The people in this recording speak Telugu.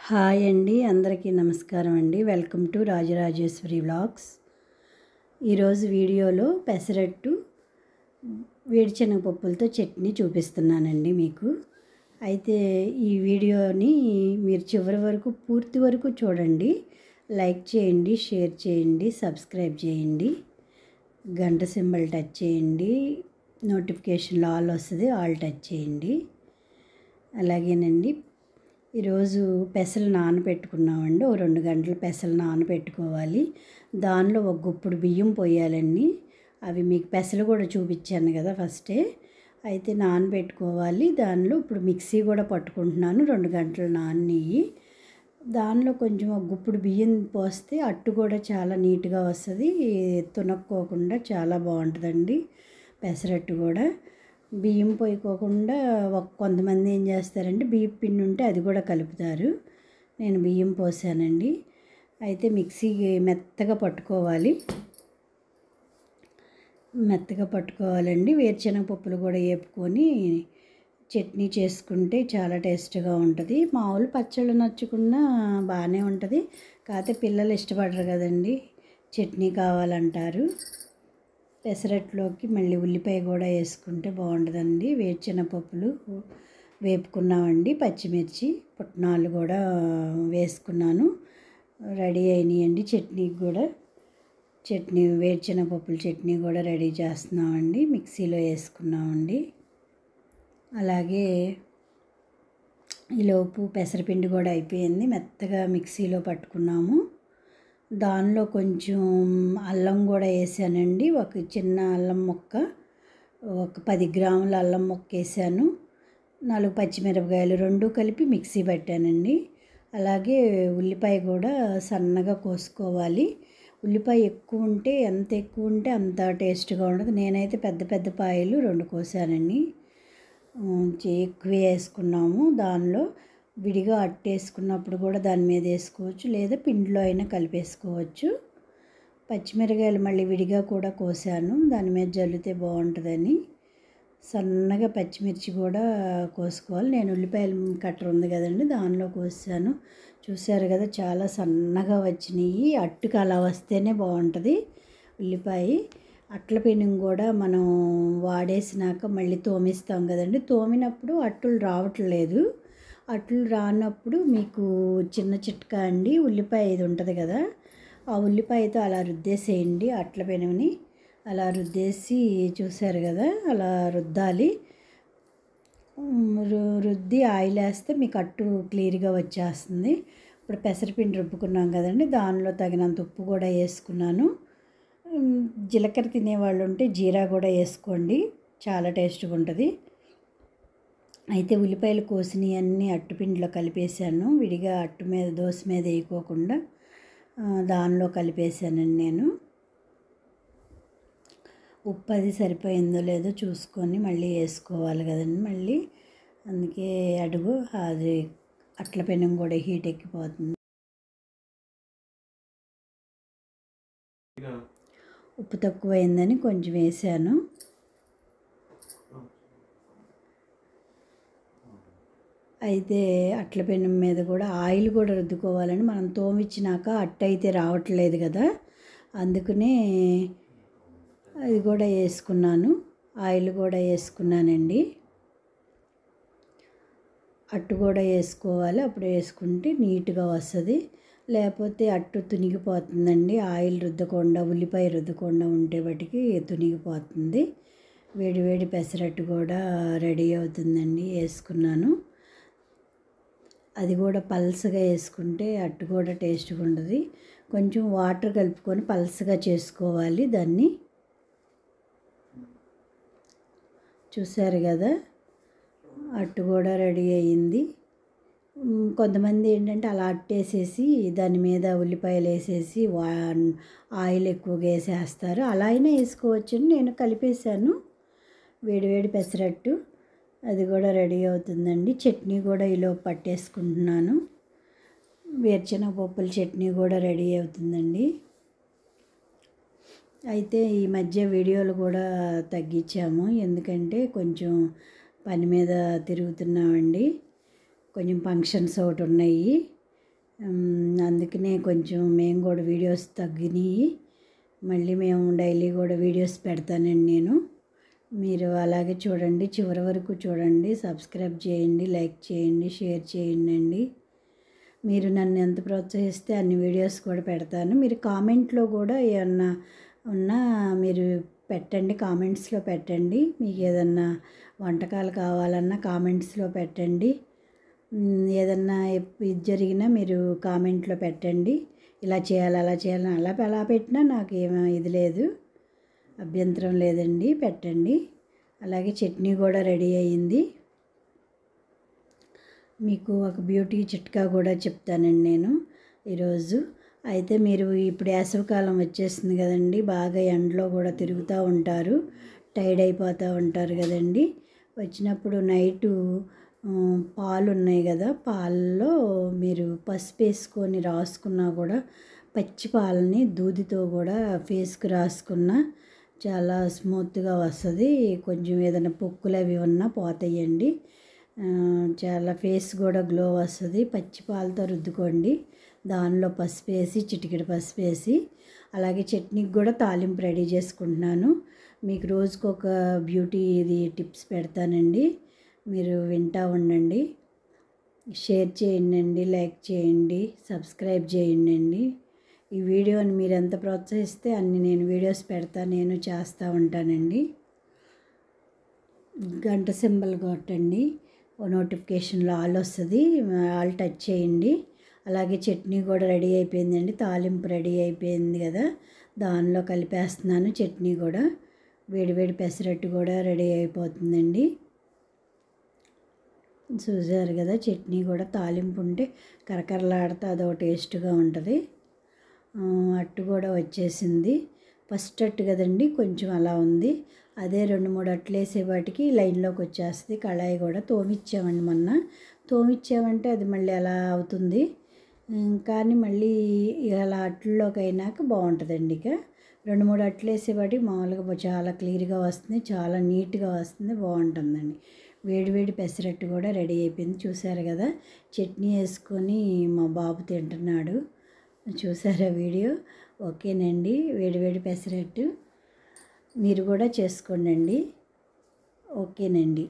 హాయ్ అండి, అందరికీ నమస్కారం అండి. Welcome to Rajarajeshwari vlogs. ఈరోజు వీడియోలో పెసరట్టు వేడిశనగపప్పులతో చట్నీ చూపిస్తున్నానండి మీకు. అయితే ఈ వీడియోని మీరు చివరి వరకు పూర్తి వరకు చూడండి. లైక్ చేయండి, షేర్ చేయండి, సబ్స్క్రైబ్ చేయండి, గంట సింబల్ టచ్ చేయండి, నోటిఫికేషన్లో ఆల్ వస్తుంది, ఆల్ టచ్ చేయండి. అలాగేనండి, ఈరోజు పెసలు నానబెట్టుకున్నామండి. ఓ 2 గంటలు పెసలు నానబెట్టుకోవాలి. దానిలో ఒక గుప్పుడు బియ్యం పోయాలండి. అవి మీకు పెసలు కూడా చూపించాను కదా ఫస్టే. అయితే నానబెట్టుకోవాలి. దానిలో ఇప్పుడు మిక్సీ కూడా పట్టుకుంటున్నాను. 2 గంటలు నానినవి. దానిలో కొంచెం ఒక గుప్పుడు బియ్యం పోస్తే అట్టు కూడా చాలా నీట్గా వస్తుంది, తునక్కోకుండా చాలా బాగుంటుందండి పెసరట్టు కూడా. బియ్యం పోయికోకుండా కొంతమంది ఏం చేస్తారంటే బియ్యం పిండి ఉంటే అది కూడా కలుపుతారు. నేను బియ్యం పోసానండి. అయితే మిక్సీ మెత్తగా పట్టుకోవాలండి. వేరుశనగపప్పులు కూడా వేపుకొని చట్నీ చేసుకుంటే చాలా టేస్ట్గా ఉంటుంది. మామూలు పచ్చళ్ళు నచ్చుకున్నా బాగానే ఉంటుంది. కాకపోతే పిల్లలు ఇష్టపడరు కదండి, చట్నీ కావాలంటారు. పెసరట్లోకి మళ్ళీ ఉల్లిపాయ కూడా వేసుకుంటే బాగుంటుందండి. వేరుశనగపప్పులు వేపుకున్నామండి. పచ్చిమిర్చి, పుట్నాలు కూడా వేసుకున్నాను. రెడీ అయినాయండి. చట్నీకి కూడా వేరుశనగపప్పుల చట్నీ కూడా రెడీ చేస్తున్నామండి. మిక్సీలో వేసుకున్నామండి. అలాగే ఈలోపు పెసరపిండి కూడా అయిపోయింది. మెత్తగా మిక్సీలో పట్టుకున్నాము. దానిలో కొంచెం అల్లం కూడా వేసానండి. ఒక చిన్న అల్లం ముక్క, ఒక 10 గ్రాముల అల్లం ముక్క వేసాను. 4 పచ్చిమిరపకాయలు, 2 కలిపి మిక్సీ పట్టానండి. అలాగే ఉల్లిపాయ కూడా సన్నగా కోసుకోవాలి. ఉల్లిపాయ ఎక్కువ ఉంటే, ఎంత ఎక్కువ ఉంటే అంత టేస్ట్గా ఉంటుంది. నేనైతే పెద్ద పెద్ద పాయలు 2 కోసానండి. ఎక్కువ వేసుకున్నాము. దానిలో విడిగా అట్టేసుకున్నప్పుడు కూడా దాని మీద వేసుకోవచ్చు, లేదా పిండిలో అయినా కలిపేసుకోవచ్చు. పచ్చిమిరకాయలు మళ్ళీ విడిగా కూడా కోసాను, దాని మీద జల్లితే బాగుంటుందని. సన్నగా పచ్చిమిర్చి కూడా కోసుకోవాలి. నేను ఉల్లిపాయల కట్టర్ ఉంది కదండి, దానిలో కోసాను. చూసారు కదా, చాలా సన్నగా వచ్చినాయి. అట్టుకు అలా వస్తేనే బాగుంటుంది ఉల్లిపాయ. అట్ల పెనం కూడా మనం వాడేసినాక మళ్ళీ తోమిస్తాం కదండి, తోమినప్పుడు అట్టులు రావట్లేదు. అట్లు రానప్పుడు మీకు చిన్న చిట్కా అండి, ఉల్లిపాయ ఇది ఉంటుంది కదా, ఆ ఉల్లిపాయతో అలా రుద్దేసేయండి. అట్ల పెనుని అలా రుద్దేసి, చూసారు కదా, అలా రుద్దాలి. రుద్ది ఆయిల్ వేస్తే మీకు అట్టు క్లియర్గా వచ్చేస్తుంది. ఇప్పుడు పెసరపిండి రుబ్బుకున్నాం కదండి, దానిలో తగినంత ఉప్పు కూడా వేసుకున్నాను. జీలకర్ర తినేవాళ్ళు ఉంటే జీరా కూడా వేసుకోండి, చాలా టేస్ట్గా ఉంటుంది. అయితే ఉల్లిపాయలు కోసినవన్నీ అట్టుపిండిలో కలిపేసాను. విడిగా అట్టు మీద, దోశ మీద వేయకోకుండా దానిలో కలిపేసానండి నేను. ఉప్పు అది సరిపోయిందో లేదో చూసుకొని మళ్ళీ వేసుకోవాలి కదండి మళ్ళీ. అందుకే అడుగు అది అట్ల పెనం కూడా హీట్ ఎక్కిపోతుంది. ఉప్పు తక్కువైందని కొంచెం వేసాను. అయితే అట్ల పెనం మీద కూడా ఆయిల్ కూడా రుద్దుకోవాలని, మనం తోమిచ్చినాక అట్టు అయితే రావట్లేదు కదా, అందుకనే అది కూడా వేసుకున్నాను. ఆయిల్ కూడా వేసుకున్నానండి. అట్టు కూడా వేసుకోవాలి, అప్పుడు వేసుకుంటే నీట్గా వస్తుంది. లేకపోతే అట్టు తునిగిపోతుందండి. ఆయిల్ రుద్దకుండా, ఉల్లిపాయ రుద్దకుండా ఉంటే వాటికి తునిగిపోతుంది. వేడి వేడి పెసరట్టు కూడా రెడీ అవుతుందండి. వేసుకున్నాను. అది కూడా పల్సగా వేసుకుంటే అట్టు కూడా టేస్ట్గా ఉంటుంది. కొంచెం వాటర్ కలుపుకొని పల్సగా చేసుకోవాలి దాన్ని. చూసారు కదా, అట్టు కూడా రెడీ అయ్యింది. కొంతమంది ఏంటంటే అలా అట్టేసేసి దాని మీద ఉల్లిపాయలు వేసేసి ఆయిల్ ఎక్కువగా వేసేస్తారు. అలా అయినా వేసుకోవచ్చు. నేను కలిపేశాను. వేడివేడి పెసరట్టు అది కూడా రెడీ అవుతుందండి. చట్నీ కూడా ఈలో పట్టేసుకుంటున్నాను. వేరుశనగపప్పుల చట్నీ కూడా రెడీ అవుతుందండి. అయితే ఈ మధ్య వీడియోలు కూడా తగ్గించాము, ఎందుకంటే కొంచెం పని మీద తిరుగుతున్నామండి. కొంచెం ఫంక్షన్స్ ఒకటి ఉన్నాయి, అందుకనే కొంచెం మేము కూడా వీడియోస్ తగ్గినాయి. మళ్ళీ మేము డైలీ కూడా వీడియోస్ పెడతానండి నేను. మీరు అలాగే చూడండి, చివరి వరకు చూడండి, సబ్స్క్రైబ్ చేయండి, లైక్ చేయండి, షేర్ చేయండి. మీరు నన్ను ఎంత ప్రోత్సహిస్తే అన్ని వీడియోస్ కూడా పెడతాను. మీరు కామెంట్లో కూడా ఏమన్నా ఉన్నా మీరు పెట్టండి, కామెంట్స్లో పెట్టండి. మీకు ఏదన్నా వంటకాలు కావాలన్నా కామెంట్స్లో పెట్టండి. ఏదన్నా ఇది జరిగినా మీరు కామెంట్లో పెట్టండి. ఇలా చేయాలి, అలా చేయాలని అలా పెట్టినా నాకు ఏమీ ఇది లేదు, అభ్యంతరం లేదండి, పెట్టండి. అలాగే చట్నీ కూడా రెడీ అయ్యింది. మీకు ఒక బ్యూటీ చిట్కా కూడా చెప్తానండి నేను ఈరోజు. అయితే మీరు ఇప్పుడు వేసవికాలం వచ్చేసింది కదండి, బాగా ఎండలో కూడా తిరుగుతూ ఉంటారు, టైర్డ్ అయిపోతూ ఉంటారు కదండి. వచ్చినప్పుడు నైటు పాలు ఉన్నాయి కదా, పాలలో మీరు పసుపు వేసుకొని రాసుకున్నా కూడా, పచ్చి పాలని దూదితో కూడా ఫేస్కి రాసుకున్నా చాలా స్మూత్గా వస్తుంది. కొంచెం ఏదైనా పొక్కులు అవి ఉన్నా పోతాయండి. చాలా ఫేస్ కూడా గ్లో వస్తుంది. పచ్చి పాలతో రుద్దుకోండి, దానిలో పసుపు వేసి, చిటికెడు పసుపు వేసి. అలాగే చట్నీకి కూడా తాలింపు రెడీ చేసుకుంటున్నాను. మీకు రోజుకొక బ్యూటీ ఇది టిప్స్ పెడతానండి, మీరు వింటూ ఉండండి. షేర్ చేయండి, లైక్ చేయండి, సబ్స్క్రైబ్ చేయండి. ఈ వీడియోని మీరు ఎంత ప్రోత్సహిస్తే అన్ని నేను వీడియోస్ నేను చేస్తూ ఉంటానండి. గంట సింబల్ కొట్టండి, నోటిఫికేషన్లో ఆల్ వస్తుంది, ఆల్ టచ్ చేయండి. అలాగే చట్నీ కూడా రెడీ అయిపోయిందండి, తాలింపు రెడీ అయిపోయింది కదా, దానిలో కలిపేస్తున్నాను. చట్నీ కూడా వేడివేడి పెసరట్టు కూడా రెడీ అయిపోతుందండి. చూసారు కదా, చట్నీ కూడా తాలింపు ఉంటే కరకరలాడితే అదో టేస్ట్గా ఉంటుంది. అట్టు కూడా వచ్చేసింది. ఫస్ట్ అట్టు కదండి, కొంచెం అలా ఉంది. అదే 2-3 అట్లు వేసేవాటికి లైన్లోకి వచ్చేస్తుంది. కళాయి కూడా తోమిచ్చామండి మొన్న. తోమిచ్చామంటే అది మళ్ళీ అలా అవుతుంది, కానీ మళ్ళీ అలా అట్లలోకి అయినాక బాగుంటుందండి. ఇక 2-3 అట్లు వేసేవాటికి మామూలుగా చాలా క్లియర్గా వస్తుంది, చాలా నీట్గా వస్తుంది, బాగుంటుందండి. వేడివేడి పెసరట్టు కూడా రెడీ అయిపోయింది. చూసారు కదా, చట్నీ వేసుకొని మా బాబు తింటున్నాడు. చూసారా వీడియో? ఓకేనండి, వేడివేడి పెసరట్టు మీరు కూడా చేసుకోండి. ఓకేనండి.